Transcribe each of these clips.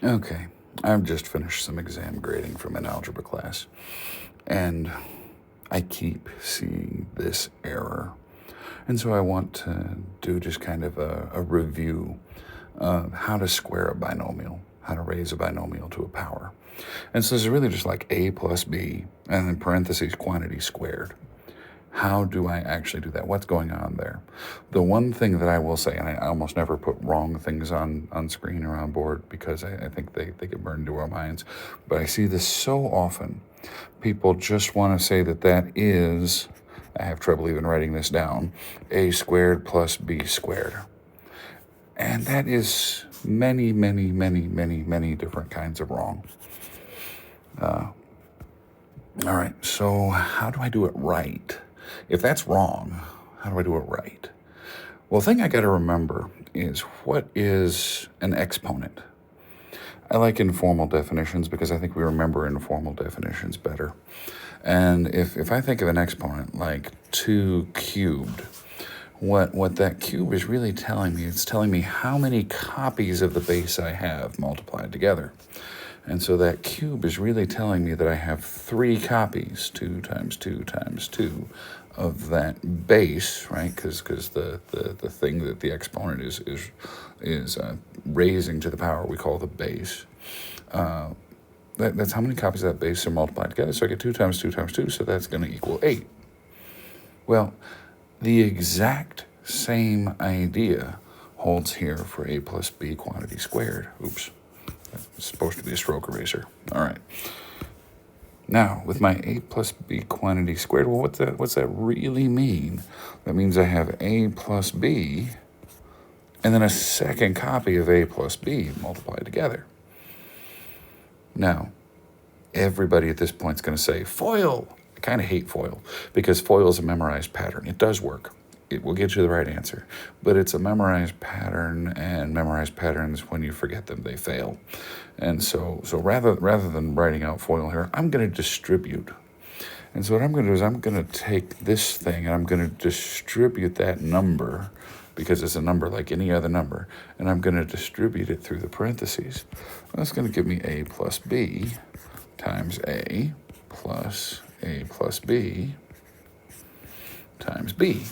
Okay, I've just finished some exam grading from an algebra class, and I keep seeing this error. And so I want to do just kind of a review of how to square a binomial, how to raise a binomial to a power. And so it's really just like a plus b, and then parentheses quantity squared. How do I actually do that? What's going on there? The one thing that I will say, and I almost never put wrong things on screen or on board because I think they get burned into our minds, but I see this so often. People just want to say that is, I have trouble even writing this down, a squared plus b squared. And that is many, many, many, many, many different kinds of wrong. All right, so how do I do it right? If that's wrong, how do I do it right? Well, the thing I got to remember is, what is an exponent? I like informal definitions because I think we remember informal definitions better. And if I think of an exponent like 2 cubed, what that cube is really telling me, it's telling me how many copies of the base I have multiplied together. And so that cube is really telling me that I have 3 copies, 2 times 2 times 2, of that base, right? Because the thing that the exponent is raising to the power we call the base. That's how many copies of that base are multiplied together. So I get 2 times 2 times 2, so that's going to equal 8. Well, the exact same idea holds here for a plus b quantity squared. Oops. It's supposed to be a stroke eraser. All right. Now, with my a plus b quantity squared, well, what's that really mean? That means I have a plus b and then a second copy of a plus b multiplied together. Now, everybody at this point is going to say, FOIL! I kind of hate FOIL because FOIL is a memorized pattern. It does work. It will get you the right answer, but it's a memorized pattern, and memorized patterns, when you forget them, they fail. And so rather than writing out FOIL here, I'm going to distribute. And so what I'm going to do is I'm going to take this thing and I'm going to distribute that number, because it's a number like any other number, and I'm going to distribute it through the parentheses. That's going to give me a plus b times a plus b times b.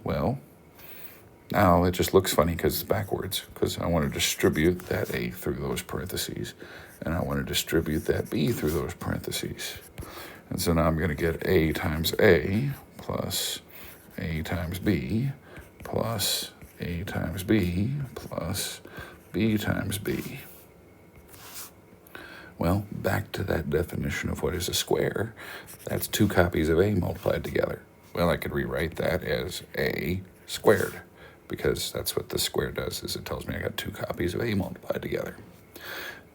Well, now it just looks funny because it's backwards, because I want to distribute that a through those parentheses, and I want to distribute that b through those parentheses. And so now I'm going to get a times a plus a times b plus a times b plus b times b. Well, back to that definition of what is a square. That's 2 copies of a multiplied together. Well, I could rewrite that as a squared, because that's what the square does, is it tells me I got 2 copies of a multiplied together.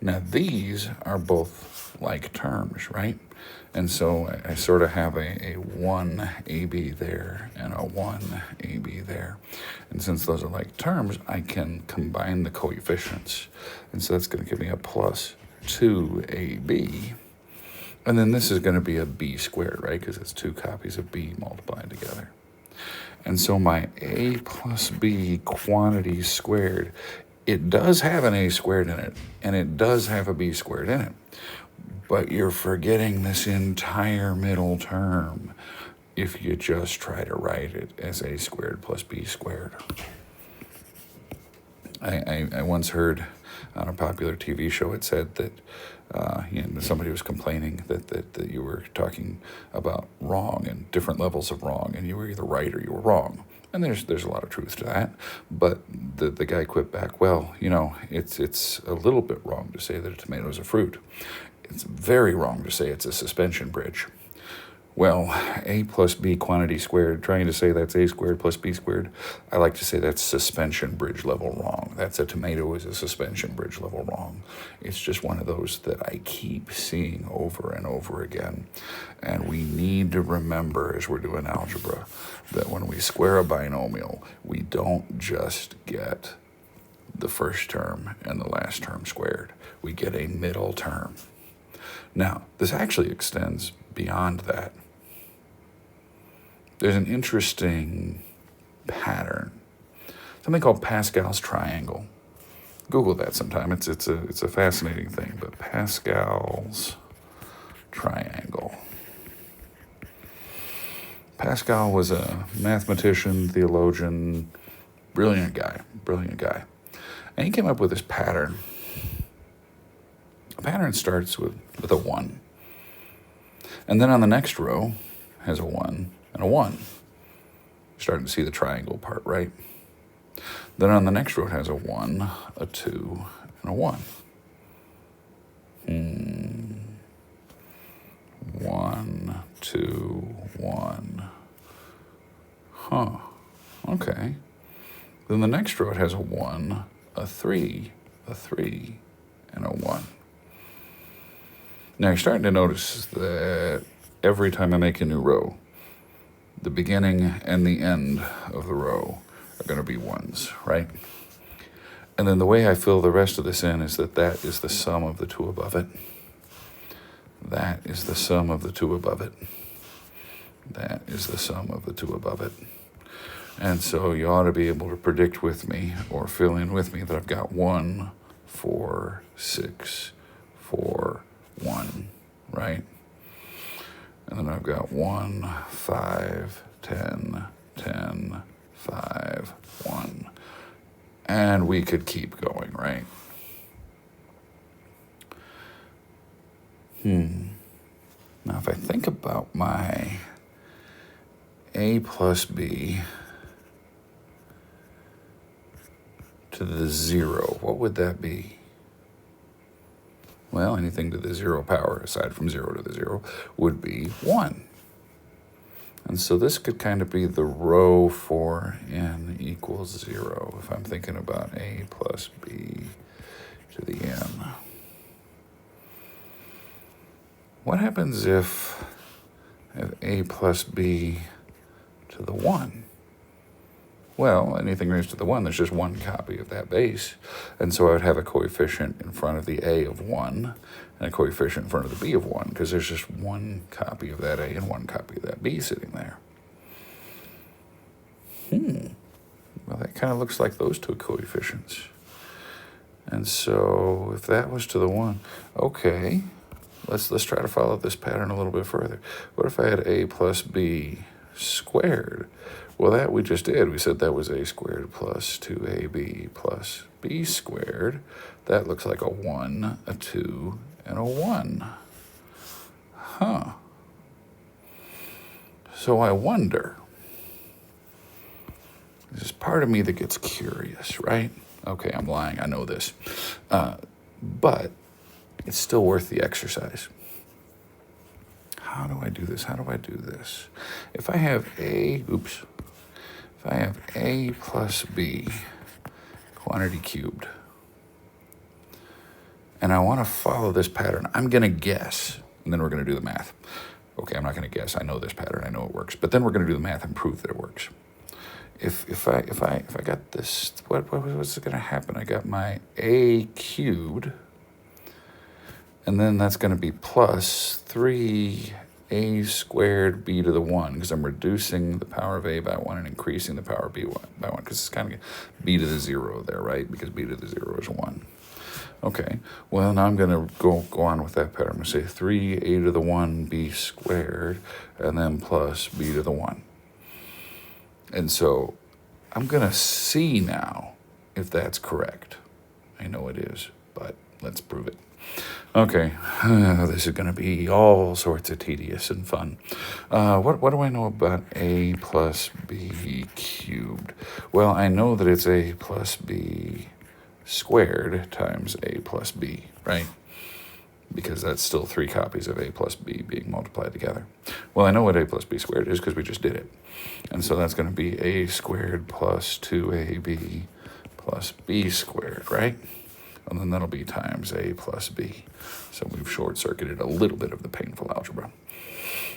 Now, these are both like terms, right? And so I sort of have a 1ab there and a 1ab there. And since those are like terms, I can combine the coefficients. And so that's going to give me a plus 2ab. And then this is going to be a b squared, right? Because it's 2 copies of b multiplied together. And so my a plus b quantity squared, it does have an a squared in it, and it does have a b squared in it. But you're forgetting this entire middle term if you just try to write it as a squared plus b squared. I once heard on a popular TV show, it said that somebody was complaining that you were talking about wrong and different levels of wrong, and you were either right or you were wrong. And there's a lot of truth to that. But the guy quit back, well, it's a little bit wrong to say that a tomato is a fruit. It's very wrong to say it's a suspension bridge. Well, a plus b quantity squared, trying to say that's a squared plus b squared, I like to say that's suspension bridge level wrong. That's a tomato is a suspension bridge level wrong. It's just one of those that I keep seeing over and over again. And we need to remember, as we're doing algebra, that when we square a binomial, we don't just get the first term and the last term squared. We get a middle term. Now, this actually extends beyond that. There's an interesting pattern, something called Pascal's triangle. Google that sometime. It's a fascinating thing. But Pascal's triangle. Pascal was a mathematician, theologian, brilliant guy. And he came up with this pattern. The pattern starts with a 1. And then on the next row has a 1 and a 1. You're starting to see the triangle part, right? Then on the next row it has a 1, a 2, and a 1. 1, 2, 1. Huh. Okay. Then the next row it has a 1, a 3, a 3, and a 1. Now you're starting to notice that every time I make a new row, the beginning and the end of the row are going to be 1s, right? And then the way I fill the rest of this in is that is the sum of the 2 above it. That is the sum of the 2 above it. That is the sum of the 2 above it. And so you ought to be able to predict with me or fill in with me that I've got 1, 4, 6, 4, 1, right? And then I've got 1, 5, 10, 10, 5, 1. And we could keep going, right? Now, if I think about my a plus b to the 0, what would that be? Well, anything to the 0 power, aside from 0 to the 0, would be 1. And so this could kind of be the row for n equals 0, if I'm thinking about a plus b to the n. What happens if I have a plus b to the 1? Well, anything raised to the 1, there's just one copy of that base. And so I would have a coefficient in front of the a of 1 and a coefficient in front of the b of 1, because there's just one copy of that a and one copy of that b sitting there. Well, that kind of looks like those two coefficients. And so if that was to the 1, okay, let's try to follow this pattern a little bit further. What if I had a plus b squared? Well, that we just did. We said that was a squared plus 2ab plus b squared. That looks like a 1, a 2, and a 1. Huh. So I wonder, there's part of me that gets curious, right? Okay, I'm lying. I know this. But it's still worth the exercise. How do I do this? If I have a plus b, quantity cubed, and I want to follow this pattern, I'm going to guess, and then we're going to do the math. Okay, I'm not going to guess. I know this pattern. I know it works. But then we're going to do the math and prove that it works. If I got this, what's going to happen? I got my a cubed, and then that's going to be plus 3a squared b to the 1, because I'm reducing the power of a by 1 and increasing the power of b by 1, because it's kind of b to the 0 there, right? Because b to the 0 is 1. Okay, well, now I'm going to go on with that pattern. I'm going to say 3a to the 1 b squared, and then plus b to the 1. And so I'm going to see now if that's correct. I know it is, but let's prove it. Okay, this is going to be all sorts of tedious and fun. What do I know about a plus b cubed? Well, I know that it's a plus b squared times a plus b, right? Because that's still 3 copies of a plus b being multiplied together. Well, I know what a plus b squared is because we just did it. And so that's going to be a squared plus 2ab plus b squared, right? And then that'll be times a plus b. So we've short-circuited a little bit of the painful algebra.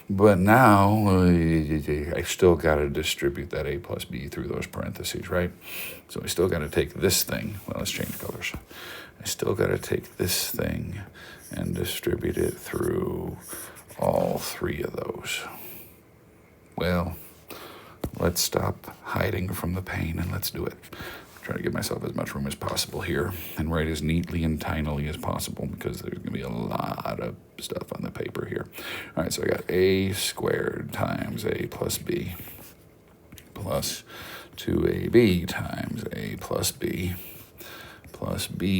But now I still got to distribute that a plus b through those parentheses, right? So I still got to take this thing. Well, let's change colors. I still got to take this thing and distribute it through all 3 of those. Well, let's stop hiding from the pain and let's do it. try to give myself as much room as possible here and write as neatly and tinily as possible because there's going to be a lot of stuff on the paper here. All right, so I got a squared times a plus b plus 2ab times a plus b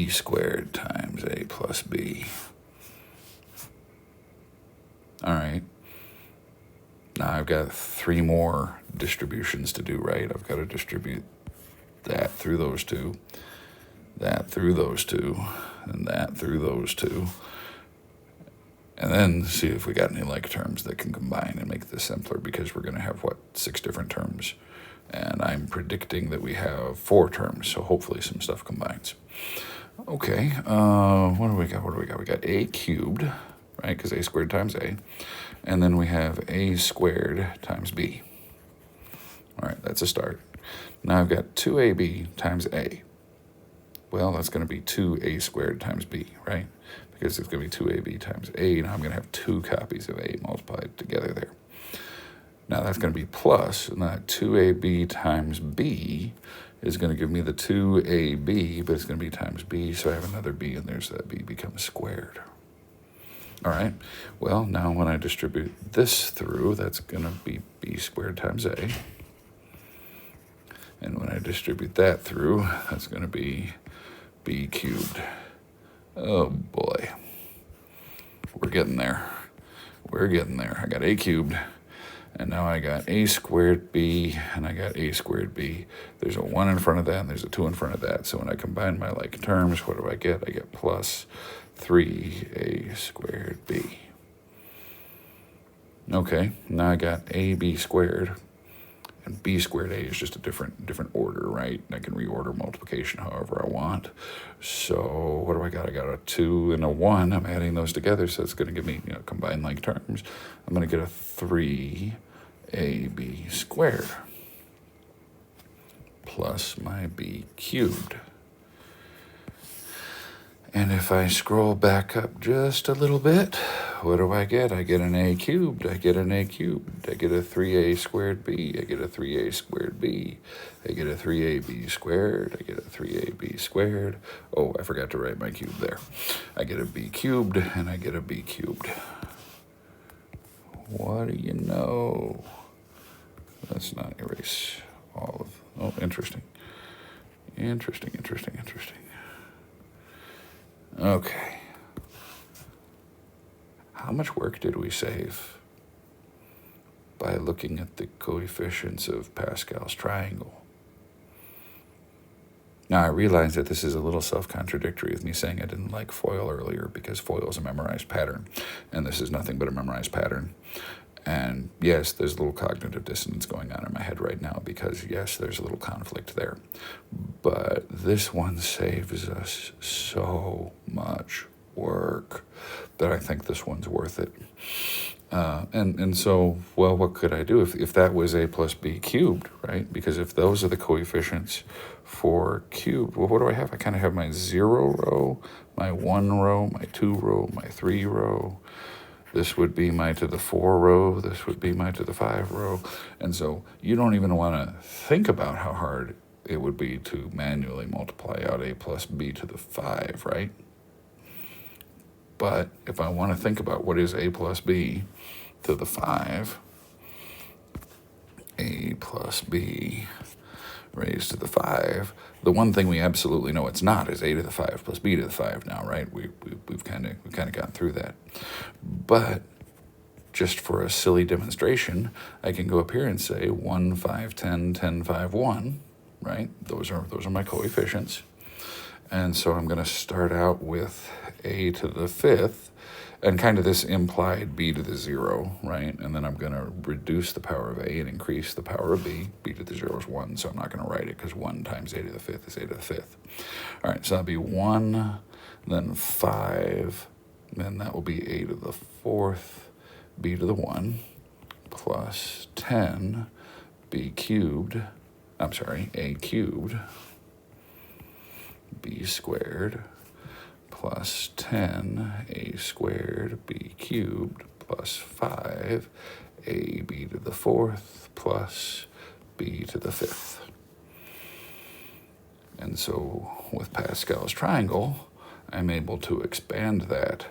squared times a plus b. All right. Now I've got 3 more distributions to do, right? I've got to distribute that through those two, that through those two, and that through those two. And then see if we got any like terms that can combine and make this simpler, because we're going to have, 6 different terms. And I'm predicting that we have 4 terms, so hopefully some stuff combines. Okay, what do we got? We got a cubed, right? Because a squared times a. And then we have a squared times b. All right, that's a start. Now I've got 2ab times a. Well, that's going to be 2a squared times b, right? Because it's going to be 2ab times a. Now I'm going to have 2 copies of a multiplied together there. Now that's going to be plus, and that 2ab times b is going to give me the 2ab, but it's going to be times b, so I have another b, and there's that b becomes squared. All right, well, now when I distribute this through, that's going to be b squared times a. And when I distribute that through, that's going to be b cubed. Oh, boy. We're getting there. I got a cubed, and now I got a squared b, and I got a squared b. There's a 1 in front of that, and there's a 2 in front of that. So when I combine my like terms, what do I get? I get plus 3a squared b. Okay, now I got ab squared, and b squared a is just a different order, right? I can reorder multiplication however I want. So what do I got? I got a 2 and a 1. I'm adding those together, so it's going to give me, combined like terms. I'm going to get a 3ab squared plus my b cubed. And if I scroll back up just a little bit, what do I get? I get an a cubed. I get a 3a squared b. I get a 3a squared b. I get a 3ab squared. I get a 3ab squared. Oh, I forgot to write my cube there. I get a b cubed, and I get a b cubed. What do you know? Let's not erase all of... Oh, interesting. Okay. How much work did we save by looking at the coefficients of Pascal's triangle? Now, I realize that this is a little self-contradictory with me saying I didn't like FOIL earlier, because FOIL is a memorized pattern, and this is nothing but a memorized pattern. And yes, there's a little cognitive dissonance going on in my head right now, because yes, there's a little conflict there. But this one saves us so much work that I think this one's worth it. And so, well, what could I do if that was a plus b cubed, right? Because if those are the coefficients for cubed, well, what do I have? I kind of have my 0 row, my 1 row, my 2 row, my 3 row. This would be my to the 4 row. This would be my to the 5 row. And so you don't even want to think about how hard it would be to manually multiply out a plus b to the 5, right? But if I want to think about what is a plus b to the 5, a plus b raised to the 5, the one thing we absolutely know it's not is a to the 5 plus b to the 5 now, right? We've kind of gotten through that. But just for a silly demonstration, I can go up here and say 1, 5, 10, 10, 5, 1, right? Those are my coefficients. And so I'm going to start out with a to the 5th, and kind of this implied b to the 0, right? And then I'm going to reduce the power of a and increase the power of b. b to the 0 is 1, so I'm not going to write it, because 1 times a to the 5th is a to the 5th. All right, so that'll be 1, then 5, then that will be a to the 4th, b to the 1, plus 10, a cubed, b squared, plus 10, a squared, b cubed, plus 5, a b to the 4th, plus b to the 5th. And so with Pascal's triangle, I'm able to expand that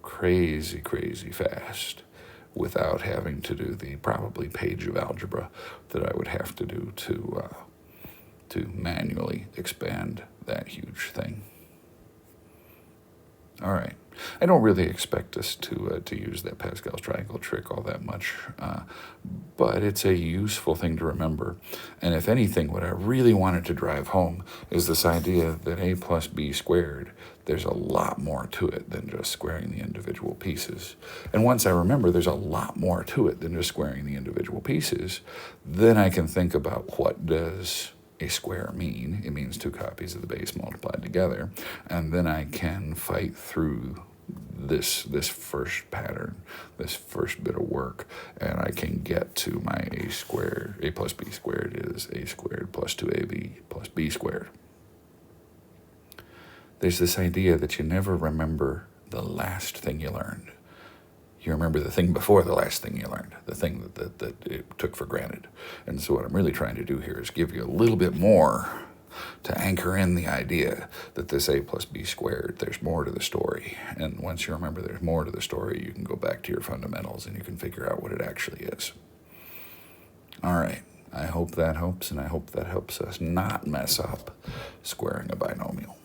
crazy, crazy fast without having to do the probably page of algebra that I would have to do to manually expand that huge thing. All right. I don't really expect us to use that Pascal's triangle trick all that much, but it's a useful thing to remember. And if anything, what I really wanted to drive home is this idea that a plus b squared, there's a lot more to it than just squaring the individual pieces. And once I remember there's a lot more to it than just squaring the individual pieces, then I can think about what does a square mean. It means 2 copies of the base multiplied together. And then I can fight through this first pattern, this first bit of work, and I can get to my a squared. A plus b squared is a squared plus 2ab plus b squared. There's this idea that you never remember the last thing you learned. You remember the thing before the last thing you learned, the thing that it took for granted. And so what I'm really trying to do here is give you a little bit more to anchor in the idea that this a plus b squared, there's more to the story. And once you remember there's more to the story, you can go back to your fundamentals and you can figure out what it actually is. All right. I hope that helps, and I hope that helps us not mess up squaring a binomial.